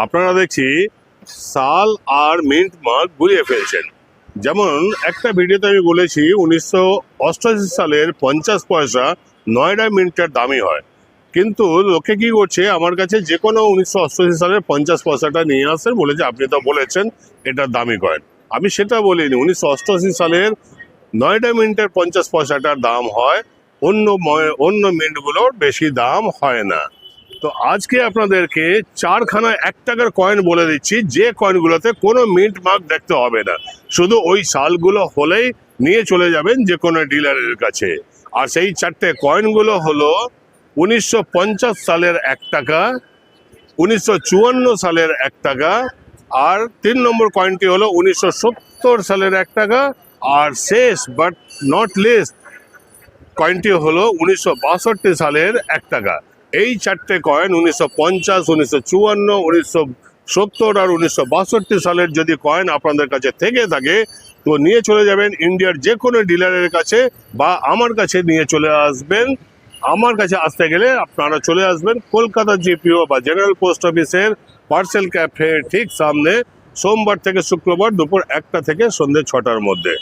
আপনারা দেখছি সাল আর মিন্ট মার্ক গুলিয়ে ফেলছেন। যেমন একটা ভিডিওতে আমি বলেছি 1988 সালের 50 পয়সা নয়ডা মিন্টের দামই হয়, কিন্তু লোকে কি করছে, আমার কাছে যে কোনো 1988 সালের 50 পয়সাটা নিয়ে আসেন, বলেছে আপনি তো বলেছেন এটার দামি কয়েন। আমি সেটা বলিনি। 1988 সালের নয়ডা মিন্টের 50 পয়সাটার দাম হয়, অন্য মিন্টগুলোর বেশি দাম হয় না। তো আজকে আপনাদেরকে চারখানা 1 টাকার কয়েন বলে দিচ্ছি, যে কয়েনগুলোতে কোনো মিন্ট মার্ক দেখতে হবে না, শুধু ওই সালগুলো হলেই নিয়ে চলে যাবেন যে কোনো ডিলারের কাছে। আর সেই 4টে কয়েনগুলো হলো 1950 সালের 1 টাকা, 1954 সালের 1 টাকা, আর 3 নম্বর কয়েনটি হলো 1970 সালের 1 টাকা, আর শেষ বাট নট লিস্ট কয়েনটি হলো 1962 সালের 1 টাকা। এই 4টে কয়েন 1950, 1954, 1970 আর 1962 সালের যদি কয়েন আপনাদের কাছে থেকে থাকে, তো নিয়ে চলে যাবেন ইন্ডিয়ার যে কোনো ডিলারের কাছে, বা আমার কাছে নিয়ে চলে আসবেন। আমার কাছে আসতে গেলে আপনারা চলে আসবেন কলকাতা জিপিও বা জেনারেল পোস্ট অফিসের পার্সেল ক্যাফে ঠিক সামনে, সোমবার থেকে শুক্রবার দুপুর 1টা থেকে সন্ধ্যে 6টার মধ্যে।